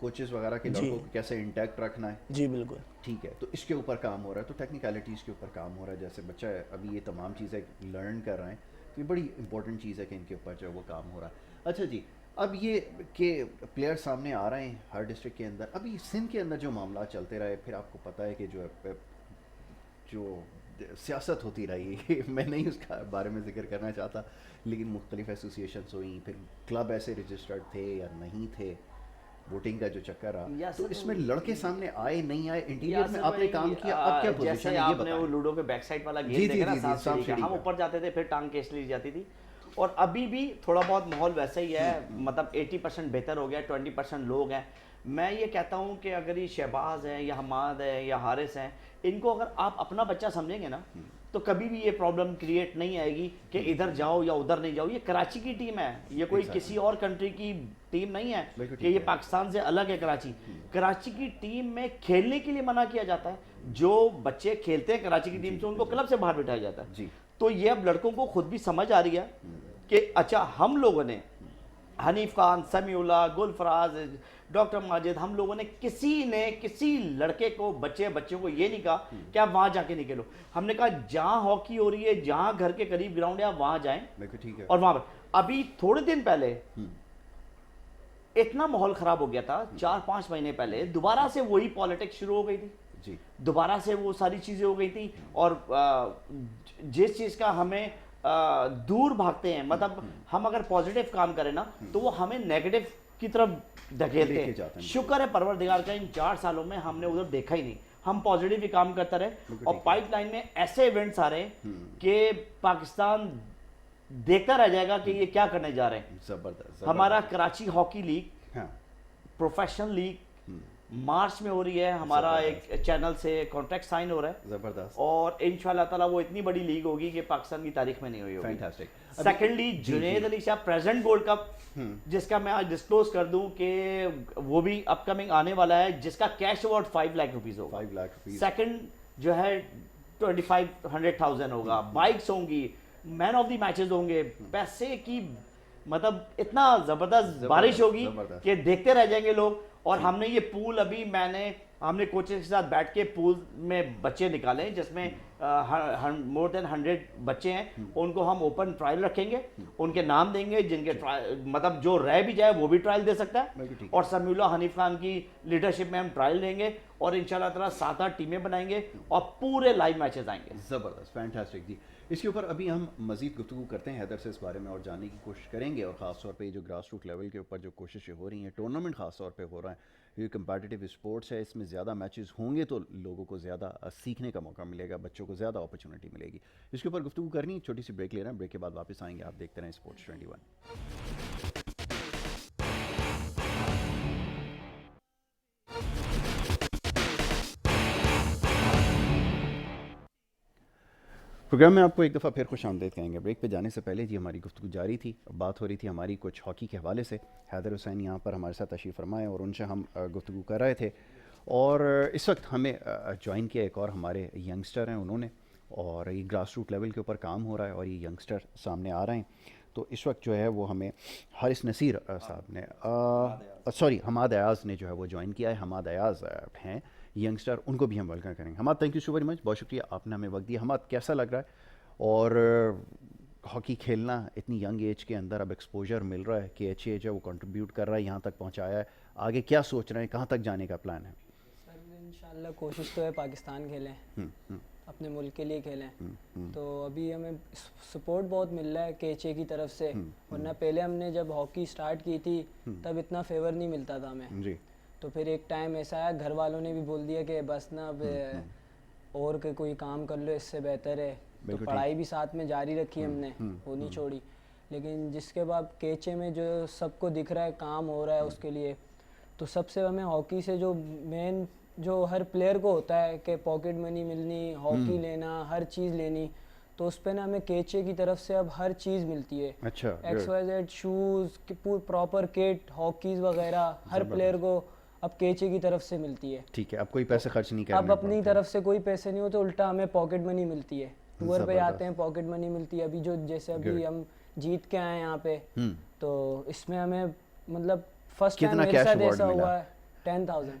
Coaches وغیرہ کے لڑکوں کو کیسے انٹیکٹ رکھنا ہے. جی بالکل. ٹھیک ہے, تو اس کے اوپر کام ہو رہا ہے, تو ٹیکنیکلٹیز کے اوپر کام ہو رہا ہے. جیسے بچہ ابھی یہ تمام چیزیں لرن کر رہے ہیں, تو یہ بڑی امپورٹنٹ چیز ہے کہ ان کے اوپر جو ہے وہ کام ہو رہا ہے. اچھا جی, اب یہ کہ پلیئر سامنے آ رہے ہیں ہر ڈسٹرکٹ کے اندر, ابھی سندھ کے اندر جو معاملات چلتے رہے, پھر آپ کو پتہ ہے کہ جو سیاست ہوتی رہی, میں نہیں اس کا بارے میں ذکر کرنا چاہتا, لیکن مختلف ایسوسیشنز ہوئیں, پھر کلب ایسے رجسٹرڈ تھے یا نہیں تھے, ووٹنگ کا جو چکر رہا, تو اس میں لڑکے سامنے آئے نہیں آئے, انٹیریئر میں آپ نے کام کیا, اب کیا پوزیشن ہے یہ آپ نے وہ لوڈو کے بیک سائڈ والا گیم دیکھا نا, سانپ سیڑھی کا, ہم اوپر جاتے تھے پھر ٹانگ کھینچ لی جاتی تھی, اور ابھی بھی تھوڑا بہت ماحول ویسا ہی ہے, مطلب 80% بہتر ہو گیا, 20% لوگ ہیں. میں یہ کہتا ہوں کہ اگر یہ شہباز ہیں یا حماد ہے یا حارث ہیں, ان کو اگر آپ اپنا بچہ سمجھیں گے نا, تو کبھی بھی یہ پرابلم کریٹ نہیں آئے گی کہ ادھر جاؤ یا ادھر نہیں جاؤ. یہ کراچی کی ٹیم ہے, یہ کوئی کسی اور کنٹری کی ٹیم نہیں ہے کہ یہ پاکستان سے الگ ہے. کراچی کی ٹیم میں کھیلنے کے لیے منع کیا جاتا ہے, جو بچے کھیلتے ہیں کراچی کی ٹیم سے ان کو کلب سے باہر بٹھایا جاتا ہے. تو یہ اب لڑکوں کو خود بھی سمجھ آ رہی ہے کہ اچھا ہم لوگوں نے, حنیف خان, سمیع اللہ, گل فراز, ڈاکٹر ماجد, ہم لوگوں نے کسی لڑکے کو بچوں کو یہ نہیں کہا کہ آپ وہاں جا کے نہیں کھیلو. ہم نے کہا جہاں ہاکی ہو رہی ہے, جہاں گھر کے قریب گراؤنڈ ہے, آپ وہاں جائیں. اور وہاں پر ابھی تھوڑے دن پہلے اتنا ماحول خراب ہو گیا تھا, 4-5 مہینے پہلے دوبارہ سے وہی پالیٹکس شروع ہو گئی تھی, دوبارہ سے وہ ساری چیزیں ہو گئی تھی. اور جس چیز کا ہمیں دور بھاگتے ہیں, مطلب ہم اگر پازیٹیو کام کریں نا تو وہ ہمیں نیگیٹو کی طرف دھکیلتے ہیں. شکر ہے پروردگار کا, ان 4 سالوں میں ہم نے ادھر دیکھا ہی نہیں, ہم پازیٹیو ہی کام کرتا رہے. اور پائپ لائن میں ایسے ایونٹس آ رہے ہیں کہ پاکستان دیکھتا رہ جائے گا کہ یہ کیا کرنے جا رہے ہیں. زبردست. ہمارا Karachi hockey league professional league March میں ہو رہی ہے, ہمارا ایک چینل سے کانٹریکٹ سائن ہو رہا ہے. زبردست. اور انشاءاللہ تعالیٰ وہ اتنی بڑی لیگ ہوگی کہ پاکستان کی تاریخ میں نہیں ہوئی ہوگی. Secondly Junaid Ali Shah present gold cup, جس کا میں آج ڈسکلوز کر دوں کہ وہ بھی اپ کمنگ آنے والا ہے, جس کا کیش ایوارڈ 5 لاکھ روپیز ہوگا. سیکنڈ جو ہے 25,100,000 ہوگا, بائکس ہوں گی, مین آف دی میچز ہوں گے, پیسے کی مطلب اتنا زبردست بارش ہوگی کہ دیکھتے رہ جائیں گے لوگ. اور ہم نے یہ پول ابھی ہم نے کوچز کے ساتھ بیٹھ کے پول میں بچے نکالے, جس میں مور دین 100 بچے ہیں. ان کو ہم اوپن ٹرائل رکھیں گے, ان کے نام دیں گے, جن کے مطلب جو رہ بھی جائے وہ بھی ٹرائل دے سکتا ہے. اور سمیع اللہ, حنیف خان کی لیڈرشپ میں ہم ٹرائل دیں گے, اور انشاءاللہ تعالیٰ 7-8 ٹیمیں بنائیں گے, اور پورے لائیو میچز آئیں گے. زبردست, فینٹاسٹک جی. اس کے اوپر ابھی ہم مزید گفتگو کرتے ہیں حیدر سے اس بارے میں, اور جاننے کی کوشش کریں گے. اور خاص طور پہ جو گراس روٹ لیول کے اوپر جو کوششیں ہو رہی ہیں, ٹورنامنٹ خاص طور پہ ہو رہا ہے, یہ کمپیٹیٹیو اسپورٹس ہے, اس میں زیادہ میچز ہوں گے تو لوگوں کو زیادہ سیکھنے کا موقع ملے گا, بچوں کو زیادہ اپرچونیٹی ملے گی. اس کے اوپر گفتگو کرنی, چھوٹی سی بریک لے رہے ہیں, بریک کے بعد واپس آئیں گے. آپ دیکھتے رہیں اسپورٹس 21. پروگرام میں آپ کو ایک دفعہ پھر خوش آمدید کہیں گے. بریک پہ جانے سے پہلے جی ہماری گفتگو جاری تھی, بات ہو رہی تھی ہماری کچھ ہاکی کے حوالے سے. حیدر حسین یہاں پر ہمارے ساتھ تشریف فرمائے اور ان سے ہم گفتگو کر رہے تھے. اور اس وقت ہمیں جوائن کیا ایک اور ہمارے ینگسٹر ہیں انہوں نے, اور یہ گراس روٹ لیول کے اوپر کام ہو رہا ہے اور یہ ینگسٹر سامنے آ رہے ہیں. تو اس وقت جو ہے وہ ہمیں حارث نصیر صاحب نے حماد ایاز نے جو ہے وہ جوائن کیا ہے. حماد ایاز ہیں ینگسٹر, ان کو بھی ہم ویلکم کریں گے. Hammad, thank you so very much, بہت شکریہ, آپ نے ہمیں وقت دیا. حماد, کیسا لگ رہا ہے, اور ہاکی کھیلنا اتنی ینگ ایج کے اندر, اب ایکسپوجر مل رہا ہے, کہ ایچ اے جو ہے وہ کنٹریبیوٹ کر رہا ہے, یہاں تک پہنچایا ہے, آگے کیا سوچ رہے ہیں, کہاں تک جانے کا پلان ہے؟ سر انشاءاللہ کوشش تو ہے پاکستان کھیلیں, اپنے ملک کے لیے کھیلیں. تو ابھی ہمیں سپورٹ بہت مل رہا ہے کے ایچ اے کی طرف سے, ورنہ پہلے ہم نے جب ہاکی سٹارٹ کی تھی تب اتنا فیور نہیں ملتا تھا ہمیں. تو پھر ایک ٹائم ایسا آیا, گھر والوں نے بھی بول دیا کہ بس نا اب اور کوئی کام کر لو, اس سے بہتر ہے. تو پڑھائی بھی ساتھ میں جاری رکھی ہم نے, وہ نہیں چھوڑی. لیکن جس کے بعد کے ایچ اے میں جو سب کو دکھ رہا ہے کام ہو رہا ہے اس کے لیے, تو سب سے ہمیں ہاکی سے جو مین جو ہر پلیئر کو ہوتا ہے کہ پاکٹ منی ملنی, ہاکی لینا, ہر چیز لینی, تو اس پہ نا ہمیں کے ایچ اے کی طرف سے اب ہر چیز ملتی ہے. اچھا, X Y Z shoes, proper kit, hockeys وغیرہ ہر پلیئر کو اب کے ایچ اے کی طرف سے ملتی ہے. ٹھیک ہے, اب کوئی پیسے خرچ نہیں کرنا, اب اپنی طرف سے کوئی پیسے نہیں ہوتے, الٹا ہمیں پاکٹ منی ملتی ہے. ٹور پہ آتے ہیں پاکٹ منی ملتی ہے. ابھی جو جیسے ابھی ہم جیت کے آئے یہاں پہ, تو اس میں ہمیں مطلب فرسٹ ٹائم میرے ساتھ ایسا ہوا ہے 10,000.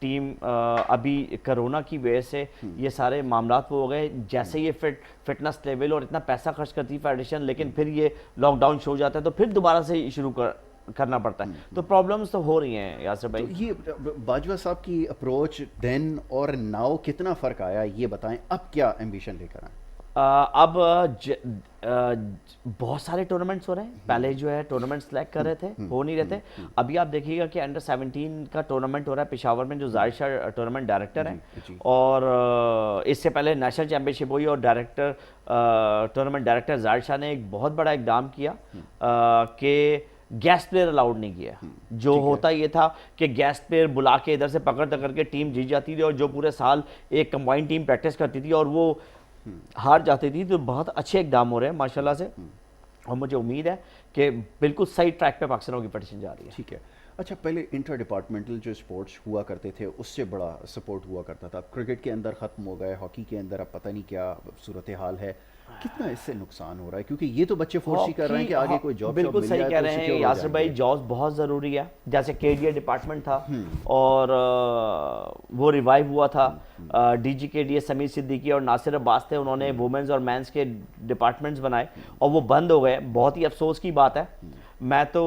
ٹیم ابھی کرونا کی وجہ سے یہ سارے معاملات وہ ہو گئے, جیسے یہ فٹنس لیول اور اتنا پیسہ خرچ کرتی فیڈریشن, لیکن پھر یہ لاک ڈاؤن شو جاتا ہے تو پھر دوبارہ سے شروع کرنا پڑتا ہے, تو پرابلمز تو ہو رہی ہیں یاسر بھائی. یہ باجوہ صاحب کی اپروچ دین اور ناؤ کتنا فرق آیا یہ بتائیں, اب کیا ایمبیشن لے کر آئیں؟ اب بہت سارے ٹورنامنٹس ہو رہے ہیں, پہلے جو ہے ٹورنامنٹ سلیکٹ کر رہے تھے, ہو نہیں رہتے. ابھی آپ دیکھیے گا کہ انڈر 17 کا ٹورنامنٹ ہو رہا ہے پشاور میں, جو ظاہر شاہ ٹورنامنٹ ڈائریکٹر ہیں, اور اس سے پہلے نیشنل چیمپئن شپ ہوئی, اور ٹورنامنٹ ڈائریکٹر ظاہر شاہ نے ایک بہت بڑا اقدام کیا کہ گیسٹ پلیئر الاؤڈ نہیں کیا. جو ہوتا یہ تھا کہ گیسٹ پلیئر بلا کے ادھر سے پکڑ کر کے ٹیم جیت جاتی تھی, اور جو پورے سال ایک کمبائنڈ ٹیم پریکٹس کرتی تھی اور وہ ہار جاتی تھی. تو بہت اچھے اقدام ہو رہے ہیں ماشاءاللہ سے, اور مجھے امید ہے کہ بالکل صحیح ٹریک پہ پاکستان ہاکی فیڈریشن جا رہی ہے. ٹھیک ہے. اچھا, پہلے انٹر ڈپارٹمنٹل جو اسپورٹس ہوا کرتے تھے اس سے بڑا سپورٹ ہوا کرتا تھا, کرکٹ کے اندر ختم ہو گئے, ہاکی کے اندر اب پتہ نہیں کیا صورتحال ہے, کتنا اس سے نقصان ہو رہا ہے؟ کیونکہ یہ تو بچے فورس ہی کر رہے ہیں کہ آگے کوئی جاب بالکل صحیح کہہ رہے ہیں یاسر بھائی, جابس بہت ضروری ہے. جیسے کے ڈی اے ڈپارٹمنٹ تھا اور وہ ریوائیو ہوا تھا, ڈی جی کے ڈی اے سمیر صدیقی اور ناصر عباس تھے, انہوں نے وومنز اور مینس کے ڈپارٹمنٹس بنائے اور وہ بند ہو گئے. بہت ہی افسوس کی بات ہے. میں تو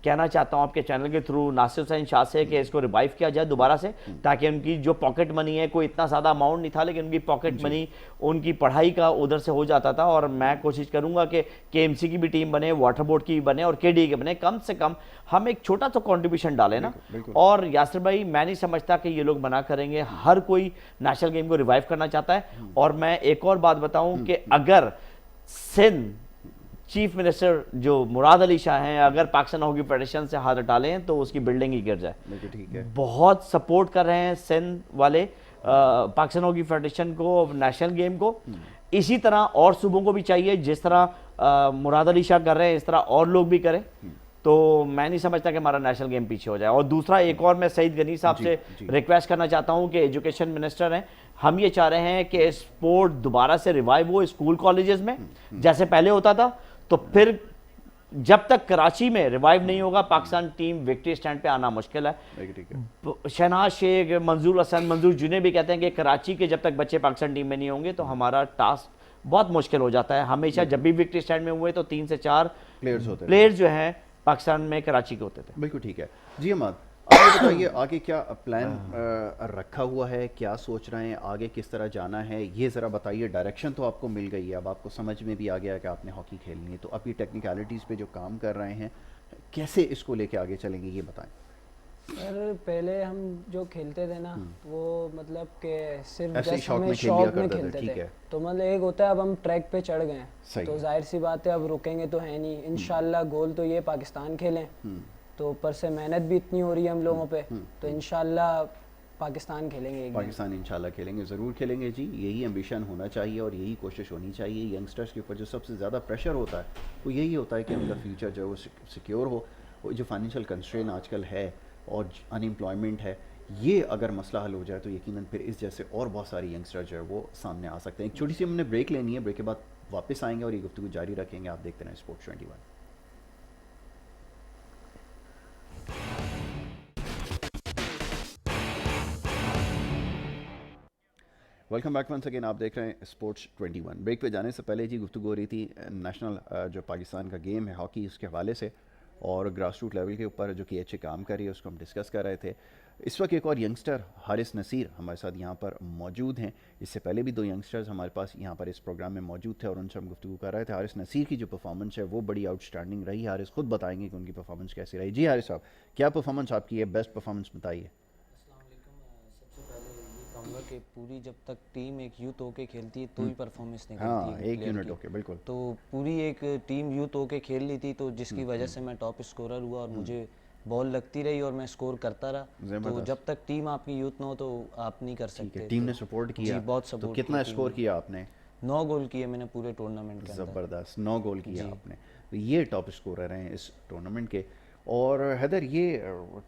کہنا چاہتا ہوں آپ کے چینل کے تھرو ناصر حسین شاہ سے کہ اس کو ریوائیو کیا جائے دوبارہ سے, تاکہ ان کی جو پاکٹ منی ہے, کوئی اتنا زیادہ اماؤنٹ نہیں تھا لیکن ان کی پاکٹ منی ان کی پڑھائی کا ادھر سے ہو جاتا تھا. اور میں کوشش کروں گا کہ کے ایم سی کی بھی ٹیم بنے, واٹر بورڈ کی بھی بنے, اور کے ڈی کے بنے. کم سے کم ہم ایک چھوٹا سا کنٹریبیوشن ڈالیں نا. اور یاسر بھائی میں نہیں سمجھتا کہ یہ لوگ منع کریں گے, ہر کوئی نیشنل گیم کو ریوائیو کرنا چاہتا ہے. اور میں ایک اور بات بتاؤں کہ اگر سندھ چیف منسٹر جو مراد علی شاہ ہیں اگر پاکستان ہاکی فیڈریشن سے ہاتھ ہٹا لیں تو اس کی بلڈنگ ہی گر جائے. بہت سپورٹ کر رہے ہیں سندھ والے پاکستان ہاکی فیڈریشن کو, نیشنل گیم کو. اسی طرح اور صوبوں کو بھی چاہیے, جس طرح مراد علی شاہ کر رہے ہیں اس طرح اور لوگ بھی کریں. تو میں نہیں سمجھتا کہ ہمارا نیشنل گیم پیچھے ہو جائے. اور دوسرا ایک اور میں سعید غنی صاحب سے ریکویسٹ کرنا چاہتا ہوں کہ ایجوکیشن منسٹر ہیں, ہم یہ چاہ رہے ہیں کہ اسپورٹ دوبارہ سے ریوائیو ہو اسکول کالجز میں جیسے پہلے ہوتا تھا. تو پھر جب تک کراچی میں ریوائیو نہیں ہوگا پاکستان ٹیم وکٹری سٹینڈ پہ آنا مشکل ہے. شہناز شیخ, منظور حسن, منظور جنید بھی کہتے ہیں کہ کراچی کے جب تک بچے پاکستان ٹیم میں نہیں ہوں گے تو ہمارا ٹاسک بہت مشکل ہو جاتا ہے. ہمیشہ جب بھی وکٹری سٹینڈ میں ہوئے تو 3 سے 4 پلیئرز جو ہیں پاکستان میں کراچی کے ہوتے تھے. بالکل ٹھیک ہے جی. احمد آپ بتائیے آگے کیا پلان رکھا ہوا ہے, کیا سوچ رہے ہیں, آگے کس طرح جانا ہے, یہ ذرا بتائیے. ڈائریکشن تو آپ کو مل گئی ہے, اب آپ کو سمجھ میں بھی آ گیا کہ آپ نے ہاکی کھیلنی ہے, تو اب یہ ٹیکنیکلٹیز پہ جو کام کر رہے ہیں کیسے اس کو لے کے آگے چلیں گے یہ بتائیں. سر پہلے ہم جو کھیلتے تھے نا وہ مطلب کہ صرف ایسے جسٹ ہمیں شوق میں کھیلتے تھے. تو مطلب ایک ہوتا ہے اب ہم ٹریک پہ چڑھ گئے ہیں تو ظاہر سی بات ہے اب رکیں گے تو ہے نہیں. انشاءاللہ گول تو یہ پاکستان کھیلیں, تو اوپر سے محنت بھی اتنی ہو رہی ہے ہم لوگوں پہ, تو انشاءاللہ پاکستان کھیلیں گے. پاکستان انشاءاللہ کھیلیں گے, ضرور کھیلیں گے جی. یہی ایمبیشن ہونا چاہیے اور یہی کوشش ہونی چاہیے. ینگسٹرز کے اوپر جو سب سے زیادہ پریشر ہوتا ہے وہ یہی ہوتا ہے کہ ان کا فیوچر جو ہے وہ سیکیور ہو. وہ جو فائنینشیل کنسٹرین آج کل ہے اور ان امپلائمنٹ ہے, یہ اگر مسئلہ حل ہو جائے تو یقیناً پھر اس جیسے اور بہت ساری ینگسٹر جو ہے وہ سامنے آ سکتے ہیں. ایک چھوٹی سی ہم نے بریک لینی ہے, بریک کے بعد واپس آئیں گے اور یہ گفتگو جاری رکھیں گے. آپ دیکھتے رہیں sports 21. Welcome back once again. آپ دیکھ رہے ہیں اسپورٹس 21. بریک پہ جانے سے پہلے جی گفتگو ہو رہی تھی نیشنل جو پاکستان کا گیم ہے ہاکی اس کے حوالے سے, اور گراس روٹ لیول کے اوپر جو کہ اچھے کام کر رہی ہے اس کو ہم ڈسکس کر رہے تھے. اس وقت ایک اور ینگسٹر حارث نصیر ہمارے ساتھ یہاں پر موجود ہیں. اس سے پہلے بھی 2 ینگسٹرز ہمارے پاس یہاں پر اس پروگرام میں موجود تھے اور ان سے ہم گفتگو کر رہے تھے. حارث نصیر کی جو پرفارمنس ہے وہ بڑی آؤٹ اسٹینڈنگ رہی. حارث خود بتائیں گے کہ ان کی پرفارمنس کیسی رہی. جی حارث صاحب, کیا پرفارمنس آپ کی ہے, بیسٹ پرفارمنس بتائیے. کہ پوری جب تک ٹیم ایک یوتھ ہو کے کھیلتی ہے تو ہی پرفارمنس نکلتی ہے, ایک یونٹ ہو کے. بالکل, تو پوری ایک ٹیم یوتھ ہو کے کھیل لی تھی تو جس کی وجہ سے میں ٹاپ اسکورر ہوا اور مجھے بال لگتی رہی اور میں اسکور کرتا رہا. تو جب تک ٹیم آپ کی یوتھ نہ ہو تو آپ نہیں کر سکتے. ٹیم نے سپورٹ کیا, جی بہت سپورٹ. کتنا اسکور کیا آپ نے؟ 9 گول کیے میں نے پورے ٹورنامنٹ کے اندر. زبردست, 9 گول کیا آپ نے. یہ ٹاپ اسکورر ہیں اس ٹورنامنٹ کے. اور حیدر, یہ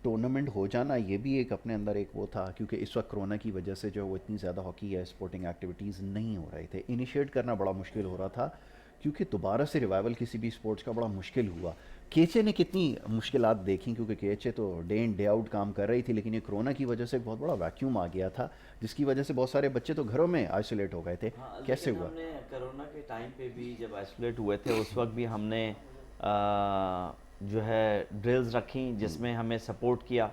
ٹورنامنٹ ہو جانا یہ بھی ایک اپنے اندر ایک وہ تھا, کیونکہ اس وقت کرونا کی وجہ سے جو وہ اتنی زیادہ ہاکی یا اسپورٹنگ ایکٹیویٹیز نہیں ہو رہے تھے. انیشیٹ کرنا بڑا مشکل ہو رہا تھا کیونکہ دوبارہ سے ریوائول کسی بھی اسپورٹس کا بڑا مشکل ہوا. کیچے نے کتنی مشکلات دیکھیں کیونکہ کیچے تو ڈے ان ڈے آؤٹ کام کر رہی تھی, لیکن یہ کرونا کی وجہ سے ایک بہت بڑا ویکیوم آ گیا تھا جس کی وجہ سے بہت سارے بچے تو گھروں میں آئسولیٹ ہو گئے تھے. کیسے ہوا؟ ہم نے کرونا کے ٹائم پہ بھی جب آئسولیٹ ہوئے تھے اس وقت بھی ہم نے جو ہے ڈرلز رکھیں جس میں ہمیں سپورٹ کیا.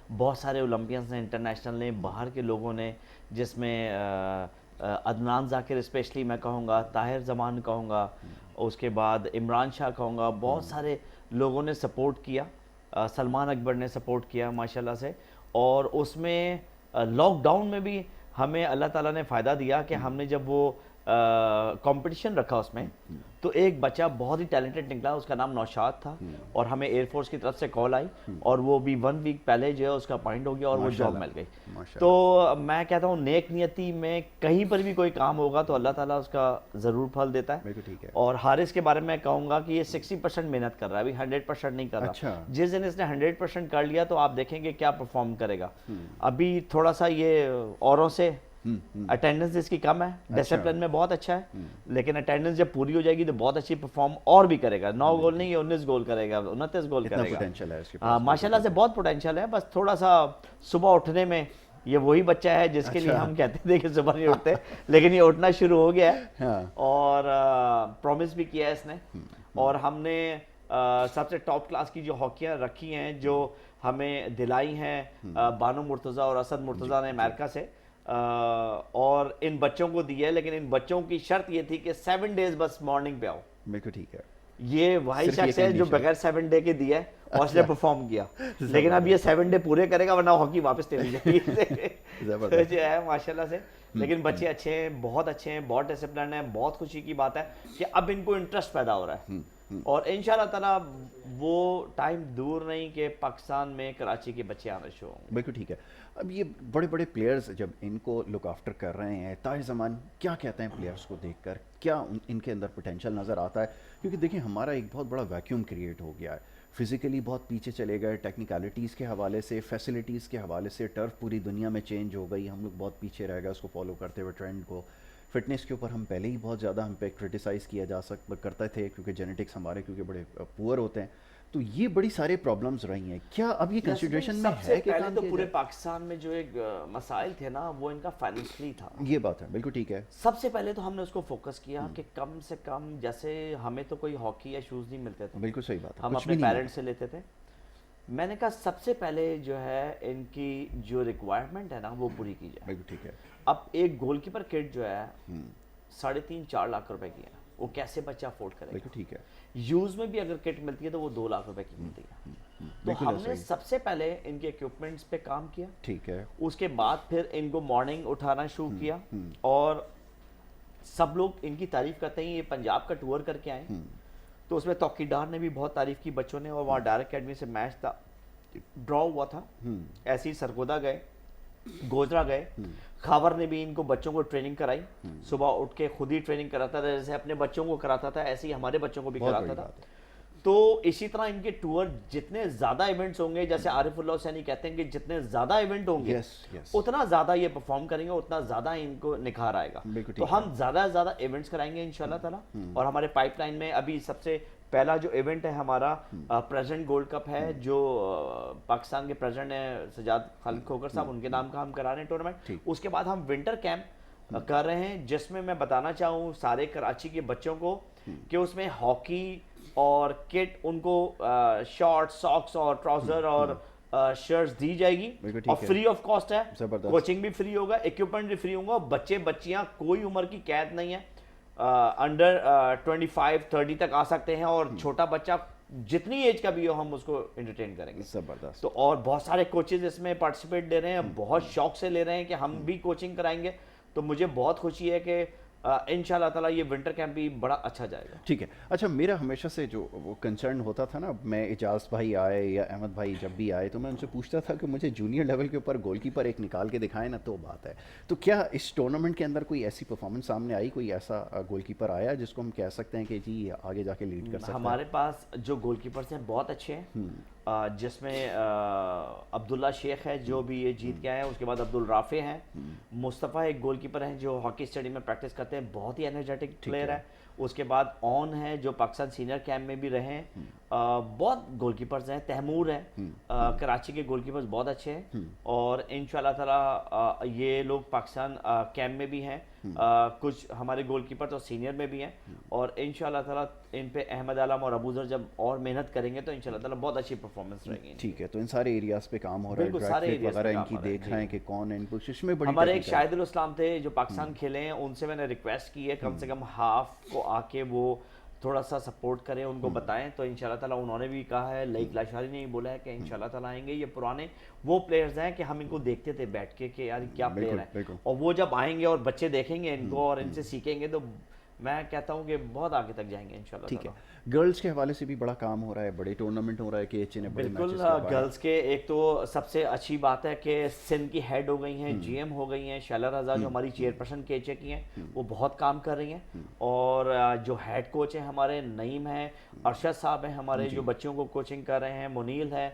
بہت سارے اولمپئنس نے, انٹرنیشنل نے, باہر کے لوگوں نے, جس میں عدنان ذاکر اسپیشلی میں کہوں گا, طاہر زمان کہوں گا, اس کے بعد عمران شاہ کہوں گا, بہت سارے لوگوں نے سپورٹ کیا. سلمان اکبر نے سپورٹ کیا ماشاءاللہ سے. اور اس میں لاک ڈاؤن میں بھی ہمیں اللہ تعالیٰ نے فائدہ دیا کہ ہم نے جب وہ کمپٹیشن رکھا اس میں تو ایک بچہ بہت ہی ٹیلنٹڈ نکلا, اس کا نام نوشاد تھا, اور ہمیں ایئر فورس کی طرف سے کال آئی اور وہ بھی 1 ویک پہلے جو ہے اس کا اپائنٹ ہو گیا اور وہ جاب مل گئی. تو میں کہتا ہوں نیک نیتی میں کہیں پر بھی کوئی کام ہوگا تو اللہ تعالیٰ اس کا ضرور پھل دیتا ہے. اور حارث کے بارے میں کہوں گا کہ یہ 60% محنت کر رہا ہے, ابھی 100% نہیں کر رہا. جس دن اس نے 100% کر لیا تو آپ دیکھیں گے کیا پرفارم کرے گا. ابھی تھوڑا سا یہ اوروں سے اٹینڈنس اس کی کم ہے, ڈسپلن میں بہت اچھا ہے, لیکن اٹینڈنس جب پوری ہو جائے گی تو بہت اچھی پرفارم اور بھی کرے گا. 9 گول نہیں, 19 گول کرے گا, 29 گول کرے گا. ماشاءاللہ سے بہت پوٹینشیل ہے, بس تھوڑا سا صبح اٹھنے میں یہ وہی بچہ ہے جس کے لیے ہم کہتے تھے کہ صبح نہیں اٹھتے, لیکن یہ اٹھنا شروع ہو گیا ہے اور پرومس بھی کیا ہے اس نے. اور ہم نے سب سے ٹاپ کلاس کی جو ہاکیاں رکھی ہیں جو ہمیں دلائی ہیں بانو مرتضیٰ اور اسد مرتضیٰ نے امریکہ سے, اور ان بچوں کو دی ہے, لیکن ان بچوں کی شرط یہ تھی کہ 7 days بس مارننگ پہ آؤ. بالکل ٹھیک ہے. یہ وہی شخص ہے جو بغیر 7 day کے دیا ہے اور اس نے پرفارم کیا, لیکن اب یہ 7 day پورے کرے گا ورنہ ہاکی واپس لے لی جائے جو ہے ماشاءاللہ سے. لیکن بچے اچھے ہیں, بہت اچھے ہیں, بہت ڈسپلن ہیں. بہت خوشی کی بات ہے کہ اب ان کو انٹرسٹ پیدا ہو رہا ہے, اور انشاءاللہ تعالیٰ وہ ٹائم دور نہیں کہ پاکستان میں کراچی کے بچے آنا شروع ہوں گے. بالکل ٹھیک ہے. اب یہ بڑے بڑے پلیئرز جب ان کو لک آفٹر کر رہے ہیں, طاہر زمان کیا کہتے ہیں پلیئرز کو دیکھ کر, کیا ان کے اندر پوٹینشیل نظر آتا ہے؟ کیونکہ دیکھیں ہمارا ایک بہت بڑا ویکیوم کریٹ ہو گیا ہے, فزیکلی بہت پیچھے چلے گئے, ٹیکنیکلٹیز کے حوالے سے, فیسلٹیز کے حوالے سے, ٹرف پوری دنیا میں چینج ہو گئی, ہم لوگ بہت پیچھے رہ گئے اس کو فالو کرتے ہوئے ٹرینڈ کو. فٹنس کے اوپر ہم پہلے ہی بہت زیادہ ہم پہ کرٹیسائز کیا کرتے تھے کیونکہ جینیٹکس ہمارے کیونکہ بڑے پور ہوتے ہیں, تو یہ بڑی سارے پرابلمز رہی ہیں. کیا اب یہ کنسیڈریشن میں ہے کہ پہلے تو پورے پاکستان میں جو ایک مسائل تھے نا وہ ان کا فائنینشلی تھا. یہ بات ہے, بالکل ٹھیک ہے. سب سے پہلے تو ہم نے اس کو فوکس کیا کہ کم سے کم, جیسے ہمیں تو کوئی ہاکی یا شوز نہیں ملتے تھے, بالکل صحیح بات ہے, ہم اپنے پیرنٹس سے لیتے تھے. میں نے کہا سب سے پہلے جو ہے ان کی جو ریکوائرمنٹ ہے نا وہ پوری کی جائے. بالکل ٹھیک ہے. اب ایک گول کیپر کٹ جو ہے 3.5-4 لاکھ روپے کی ہے, وہ کیسے بچہ افورڈ کرے گا؟ بالکل ٹھیک ہے. یوز میں بھی اگر کٹ ملتی ہے تو وہ 2 لاکھ روپے کی ملتی ہے. تو ہم نے سب سے پہلے ان کے اکوپمنٹس پہ کام کیا, ٹھیک ہے. اس کے بعد پھر ان کو مارننگ اٹھانا شروع کیا, اور سب لوگ ان کی تعریف کرتے ہیں. یہ پنجاب کا ٹور کر کے آئے تو اس میں توقیر ڈار نے بھی بہت تعریف کی بچوں نے, اور وہاں ڈائریکٹ اکیڈمی سے میچ تھا, ڈرا ہوا تھا. ایسے ہی سرگودا گئے, گوجرا گئے, خاور نے بھی ان کو بچوں کو ٹریننگ کرائی. صبح اٹھ کے خود ہی ٹریننگ کراتا تھا, جیسے اپنے بچوں کو کراتا تھا ایسے ہی ہمارے بچوں کو بھی کراتا تھا. تو اسی طرح ان کے ٹور جتنے زیادہ ایونٹس ہوں گے, جیسے عارف اللہ حسینی کہتے ہیں کہ جتنے زیادہ ایونٹ ہوں گے اتنا زیادہ یہ پرفارم کریں گے, اتنا زیادہ ان کو نکھار آئے گا. تو ہم زیادہ سے زیادہ ایونٹس کرائیں گے انشاءاللہ تعالیٰ. اور ہمارے پائپ لائن میں ابھی سب سے پہلا جو ایونٹ ہے ہمارا پریزیڈنٹ گولڈ کپ ہے, جو پاکستان کے پریزیڈنٹ ہیں سجاد خالد کھوکر صاحب, ان کے نام کا ہم کرا رہے ہیں ٹورنامنٹ. اس کے بعد ہم ونٹر کیمپ کر رہے ہیں جس میں میں بتانا چاہوں سارے کراچی کے بچوں کو کہ اس میں ہاکی اور کٹ ان کو شارٹ, ساکس اور ٹراؤزر اور شرٹس دی جائے گی, اور فری آف کاسٹ ہے. کوچنگ بھی فری ہوگا, ایکوپمنٹ بھی فری ہوگا. بچے بچیاں کوئی عمر کی قید نہیں ہے, انڈر 25-30 تک آ سکتے ہیں, اور چھوٹا بچہ جتنی ایج کا بھی ہو ہم اس کو انٹرٹین کریں گے. زبردست. تو اور بہت سارے کوچز اس میں پارٹیسپیٹ لے رہے ہیں, بہت شوق سے لے رہے ہیں کہ ہم بھی کوچنگ کرائیں گے. تو مجھے بہت خوشی ہے کہ انشاءاللہ تعالیٰ یہ ونٹر کیمپ بھی بڑا اچھا جائے گا. ٹھیک ہے. اچھا, میرا ہمیشہ سے جو وہ کنسرن ہوتا تھا نا, میں اجاز بھائی آئے یا احمد بھائی جب بھی آئے تو میں ان سے پوچھتا تھا کہ مجھے جونیئر لیول کے اوپر گول کیپر ایک نکال کے دکھائیں نا تو بات ہے. تو کیا اس ٹورنامنٹ کے اندر کوئی ایسی پرفارمنس سامنے آئی, کوئی ایسا گول کیپر آیا جس کو ہم کہہ سکتے ہیں کہ جی آگے جا کے لیڈ کر سکتے ہیں؟ ہمارے پاس جو گول کیپرس ہیں بہت اچھے ہیں, جس میں عبداللہ شیخ ہے جو بھی یہ جیت کے آئے ہیں. اس کے بعد عبدالرافع ہیں, مصطفیٰ ایک گول کیپر ہیں جو ہاکی اسٹیڈیم میں پریکٹس کرتے ہیں, بہت ہی انرجیٹک پلیئر ہے. اس کے بعد آن ہے جو پاکستان سینئر کیمپ میں بھی رہے ہیں, بہت گول کیپرز ہیں, تیمور ہیں, کراچی کے گول کیپرز بہت اچھے ہیں, اور انشاءاللہ تعالی یہ لوگ پاکستان کیمپ میں بھی ہیں, کچھ ہمارے گول کیپر تو سینئر میں بھی ہیں, اور انشاءاللہ تعالی ان پہ احمد عالم اور ابو ذر جب اور محنت کریں گے تو انشاءاللہ تعالی بہت اچھی پرفارمنس رہے گی. ٹھیک ہے, تو ان سارے ایریاز پہ کام ہو رہا ہے, بالکل سارے ایریاز وغیرہ ان کی دیکھ رہے ہیں کہ کون ان کوشش میں بڑی. ہمارے ایک شاہد الاسلام تھے جو پاکستان کھیلے ہیں, ان سے میں نے ریکویسٹ کی ہے کم سے کم ہاف کو آ کے وہ تھوڑا سا سپورٹ کریں, ان کو بتائیں, تو انشاءاللہ تعالیٰ انہوں نے بھی کہا ہے, لائک لاشاری نے بولا ہے کہ انشاءاللہ تعالیٰ آئیں گے. یہ پرانے وہ پلیئرز ہیں کہ ہم ان کو دیکھتے تھے بیٹھ کے کہ یار کیا پلیئر ہیں, اور وہ جب آئیں گے اور بچے دیکھیں گے ان کو اور ان سے سیکھیں گے تو میں کہتا ہوں کہ بہت آگے تک جائیں گے انشاءاللہ. ٹھیک ہے, گرلز کے حوالے سے بھی بڑا کام ہو رہا ہے, بڑے ٹورنامنٹ ہو رہا ہے کہ ایچ نے بڑے بالکل. گرلز کے ایک تو سب سے اچھی بات ہے کہ سندھ کی ہیڈ ہو گئی ہیں, جی ایم ہو گئی ہیں, شیلا رضا جو ہماری چیئر پرسن کے ایچ کی ہیں وہ بہت کام کر رہی ہیں, اور جو ہیڈ کوچ ہیں ہمارے نعیم ہیں, ارشد صاحب ہیں ہمارے جو بچوں کو کوچنگ کر رہے ہیں, منیل ہے,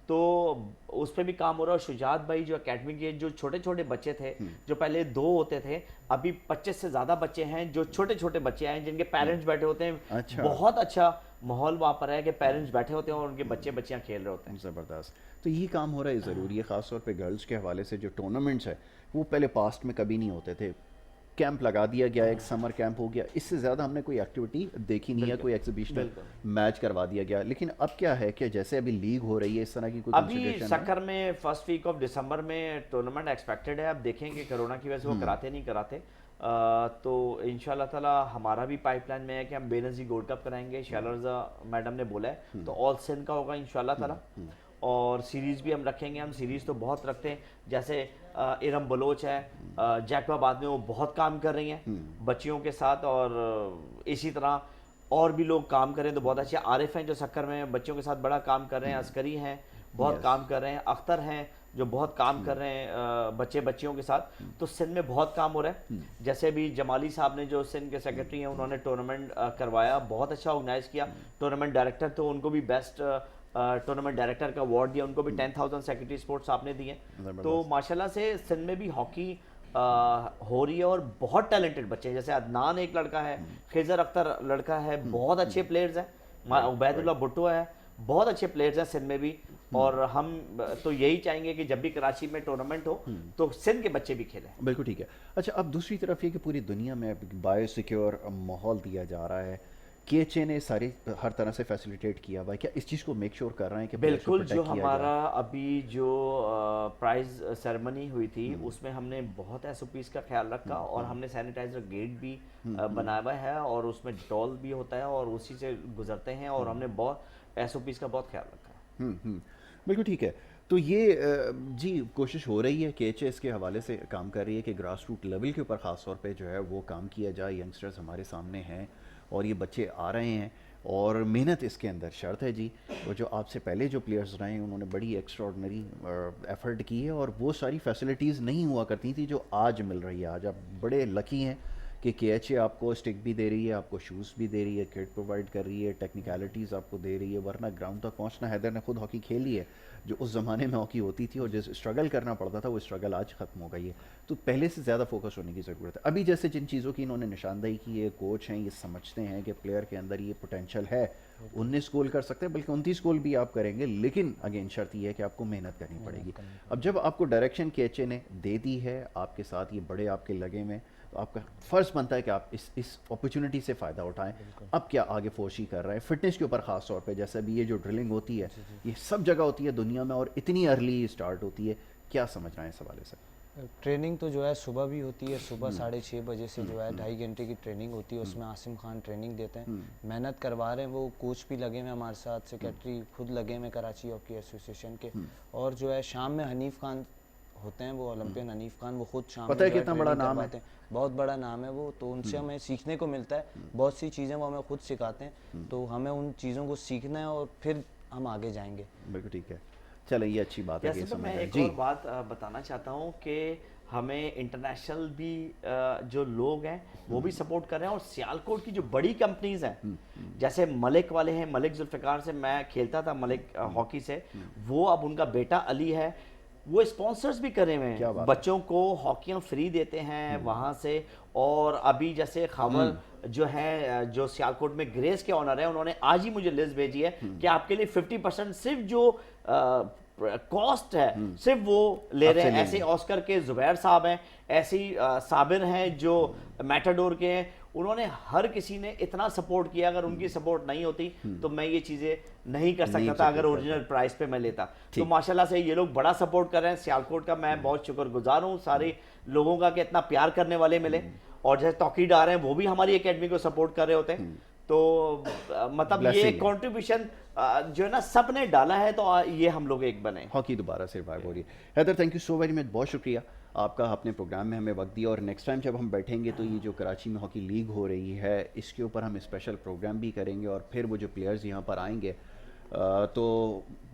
تو اس پہ بھی کام ہو رہا ہے. اور شجاعت بھائی جو اکیڈمی کے جو چھوٹے چھوٹے بچے تھے, جو پہلے 2 ہوتے تھے, ابھی 25 سے زیادہ بچے ہیں جو چھوٹے چھوٹے بچے ہیں جن کے پیرنٹس بیٹھے ہوتے ہیں. بہت اچھا ماحول وہاں پر ہے کہ پیرنٹس بیٹھے ہوتے ہیں اور ان کے بچے بچیاں کھیل رہے ہوتے ہیں. زبردست. تو یہ کام ہو رہا ہے, ضروری ہے, خاص طور پہ گرلز کے حوالے سے جو ٹورنامنٹس ہے وہ پہلے پاسٹ میں کبھی نہیں ہوتے تھے. کیمپ لگا دیا گیا, ایک سمر کیمپ ہو گیا, اس سے زیادہ ہم نے کوئی ایکٹیویٹی دیکھی نہیں ہے, کوئی ایگزیبیشنل میچ کروا دیا گیا. لیکن اب کیا ہے کہ جیسے ابھی لیگ ہو رہی ہے, اس طرح کی کوئی ابھی سکر میں فرسٹ ویک آف دسمبر میں ٹورنامنٹ ایکسپیکٹڈ ہے. اب دیکھیں کہ کرونا کی وجہ سے وہ کراتے نہیں کراتے, تو انشاءاللہ تعالی ہمارا بھی پائپ لائن میں ہے کہ ہم بے نظیر گولڈ کپ کرائیں گے. شیلا رضا میڈم نے بولا ہے, تو آل سندھ کا ہوگا انشاءاللہ تعالی, اور سیریز بھی ہم رکھیں گے. ہم سیریز تو بہت رکھتے ہیں, جیسے ارم بلوچ ہے جیکو آباد میں, وہ بہت کام کر رہی ہیں بچیوں کے ساتھ, اور اسی طرح اور بھی لوگ کام کریں تو بہت اچھے. عارف ہیں جو سکر میں بچوں کے ساتھ بڑا کام کر رہے ہیں, عسکری ہیں بہت کام کر رہے ہیں, اختر ہیں جو بہت کام کر رہے ہیں بچے بچیوں کے ساتھ. تو سندھ میں بہت کام ہو رہا ہے. جیسے بھی جمالی صاحب نے جو سندھ کے سیکرٹری ہیں, انہوں نے ٹورنامنٹ کروایا, بہت اچھا آرگنائز کیا. ٹورنامنٹ ڈائریکٹر تو ان کو بھی بیسٹ ٹورنامنٹ ڈائریکٹر کا اوارڈ دیا, ان کو بھی 10,000 سیکرٹری اسپورٹس آپ نے دیے. تو ماشاءاللہ سے سندھ میں بھی ہاکی ہو رہی ہے, اور بہت ٹیلنٹڈ بچے ہیں, جیسے عدنان ایک لڑکا ہے, خضر اختر لڑکا ہے, بہت اچھے پلیئرز ہیں, عبید اللہ بھٹو ہے, بہت اچھے پلیئرز ہیں سندھ میں بھی. اور ہم تو یہی چاہیں گے کہ جب بھی کراچی میں ٹورنامنٹ ہو تو سندھ کے بچے بھی کھیلیں. بالکل ٹھیک ہے. اچھا, اب دوسری طرف یہ کہ پوری دنیا میں بایو سیکیور ماحول دیا جا رہا ہے, کے ایچ اے نے ساری ہر طرح سے فیسیلیٹیٹ کیا ہوا ہے, کیا اس چیز کو میک شور کر رہے ہیں کہ بالکل. جو ہمارا ابھی جو پرائز سیرمنی ہوئی تھی اس میں ہم نے بہت ایس او پیز کا خیال رکھا, اور ہم نے سینیٹائزر گیٹ بھی بنایا ہوا ہے, اور اس میں ڈیٹول بھی ہوتا ہے, اور اسی سے گزرتے ہیں, اور ہم نے بہت ایس او پیز کا بہت خیال رکھا ہے. بالکل ٹھیک ہے. تو یہ جی کوشش ہو رہی ہے کہ ایچ اے اس کے حوالے سے کام کر رہی ہے کہ گراس روٹ لیول کے اوپر خاص طور پہ جو ہے وہ کام کیا جائے. ینگسٹرز ہمارے سامنے ہیں اور یہ بچے آ رہے ہیں, اور محنت اس کے اندر شرط ہے جی. اور جو آپ سے پہلے جو پلیئرز رہے ہیں انہوں نے بڑی ایکسٹراڈنری ایفرٹ کی ہے, اور وہ ساری فیسلٹیز نہیں ہوا کرتی تھی جو آج مل رہی ہے. آج آپ بڑے لکی ہیں کہ کے ایچ اے آپ کو اسٹک بھی دے رہی ہے, آپ کو شوز بھی دے رہی ہے, کٹ پرووائڈ کر رہی ہے, ٹیکنیکلٹیز آپ کو دے رہی ہے. ورنہ گراؤنڈ تک پہنچنا, حیدر نے خود ہاکی کھیلی ہے, جو اس زمانے میں ہاکی ہوتی تھی اور جس اسٹرگل کرنا پڑتا تھا وہ اسٹرگل آج ختم ہو گئی ہے. تو پہلے سے زیادہ فوکس ہونے کی ضرورت ہے. ابھی جیسے جن چیزوں کی انہوں نے نشاندہی کی ہے, کوچ ہیں یہ سمجھتے ہیں کہ پلیئر کے اندر یہ پوٹینشیل ہے, 19 گول کر سکتے ہیں, بلکہ 29 گول بھی آپ کریں گے, لیکن اگین شرط یہ ہے کہ آپ کو محنت کرنی پڑے گی. اب جب آپ کو ڈائریکشن کے ایچ اے نے دے دی ہے, آپ کے ساتھ یہ بڑے آپ کے لگے میں, تو آپ کا فرض بنتا ہے کہ آپ اس اپرچونٹی سے فائدہ اٹھائیں. اب کیا آگے فوشی کر رہے ہیں فٹنس کے اوپر خاص طور پہ, جیسے ابھی یہ جو ڈرلنگ ہوتی ہے یہ سب جگہ ہوتی ہے دنیا میں, اور اتنی ارلی اسٹارٹ ہوتی ہے, کیا سمجھ رہے ہیں اس حوالے سے؟ ٹریننگ تو جو ہے صبح بھی ہوتی ہے, صبح 6:30 بجے سے جو ہے 2.5 گھنٹے کی ٹریننگ ہوتی ہے. اس میں عاصم خان ٹریننگ دیتے ہیں, محنت کروا رہے ہیں, وہ کوچ بھی لگے ہوئے ہمارے ساتھ, سیکرٹری خود لگے ہوئے کراچی ہاکی ایسوسیشن کے. اور جو ہے شام میں حنیف خان ہوتے ہیں, وہ اولمپئن حنیف خان, وہ خود شام پتہ ہے کتنا بڑا نام ہے, بہت بڑا نام ہے وہ. تو ان سے ہمیں سیکھنے کو ملتا ہے, بہت سی چیزیں وہ ہمیں خود سکھاتے ہیں, تو ہمیں ان چیزوں کو سیکھنا ہے اور پھر ہم آگے جائیں گے. بالکل ٹھیک ہے. چلیں, یہ اچھی بات ہے. جیسے میں ایک اور بات بتانا چاہتا ہوں کہ ہمیں انٹرنیشنل بھی جو لوگ ہیں وہ بھی سپورٹ کر رہے ہیں, اور سیالکوٹ کی جو بڑی کمپنیز ہیں جیسے ملک والے ہیں, ملک ذوالفقار سے میں کھیلتا تھا, ملک ہاکی سے, وہ اب ان کا بیٹا علی ہے, وہ اسپانسرز بھی کرے ہوئے ہیں, بچوں کو ہاکیاں فری دیتے ہیں وہاں سے. اور ابھی جیسے خاور جو ہے جو سیالکوٹ میں گریس کے آنر ہیں, انہوں نے آج ہی مجھے لسٹ بھیجی ہے کہ آپ کے لیے 50% صرف جو کاسٹ ہے صرف وہ لے رہے ہیں. ایسے آسکر کے زبیر صاحب ہیں, ایسی صابر ہیں جو میٹاڈور کے ہیں, انہوں نے ہر کسی نے اتنا سپورٹ کیا. اگر ان کی سپورٹ نہیں ہوتی تو میں یہ چیزیں نہیں کر سکتا تھا اگر اوریجنل پرائس پہ میں لیتا. تو ماشاءاللہ سے یہ لوگ بڑا سپورٹ کر رہے ہیں. سیالکوٹ کا میں بہت شکر گزار ہوں سارے لوگوں کا کہ اتنا پیار کرنے والے ملے, اور جیسے توقید آ رہے ہیں وہ بھی ہماری اکیڈمی کو سپورٹ کر رہے ہوتے ہیں. تو مطلب یہ کنٹریبیوشن جو ہے نا سب نے ڈالا ہے, تو یہ ہم لوگ ایک بنے. ہاکی دوبارہ سے ریوائیو ہو رہی ہے. Haider thank you so very much, بہت شکریہ آپ کا اپنے پروگرام میں ہمیں وقت دیا. اور نیکسٹ ٹائم جب ہم بیٹھیں گے تو یہ جو کراچی میں ہاکی لیگ ہو رہی ہے اس کے اوپر ہم اسپیشل پروگرام بھی کریں گے, اور پھر وہ جو پلیئرز یہاں پر آئیں گے تو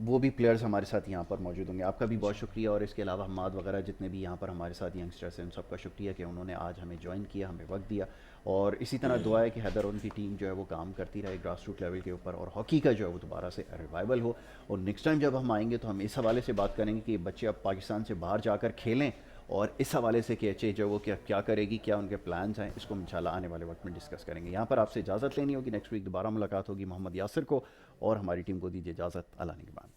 وہ بھی پلیئرز ہمارے ساتھ یہاں پر موجود ہوں گے. آپ کا بھی بہت شکریہ, اور اس کے علاوہ حماد وغیرہ جتنے بھی یہاں پر ہمارے ساتھ ینگسٹرس ہیں ان سب کا شکریہ کہ انہوں نے آج ہمیں جوائن کیا, ہمیں وقت دیا. اور اسی طرح دعا ہے کہ حیدر ان کی ٹیم جو ہے وہ کام کرتی رہے گراس روٹ لیول کے اوپر, اور ہاکی کا جو ہے وہ دوبارہ سے ریوائول ہو. اور نیکسٹ ٹائم جب ہم آئیں گے تو ہم اس حوالے سے بات کریں گے کہ بچے اب پاکستان سے باہر جا کر کھیلیں, اور اس حوالے سے کہ ایچ اے جو وہ کیا کرے گی, کیا ان کے پلانز ہیں, اس کو انشاءاللہ آنے والے وقت میں ڈسکس کریں گے. یہاں پر آپ سے اجازت لینی ہوگی, نیکسٹ ویک دوبارہ ملاقات ہوگی. محمد یاسر کو اور ہماری ٹیم کو دیجیے اجازت. اللہ نگہبان.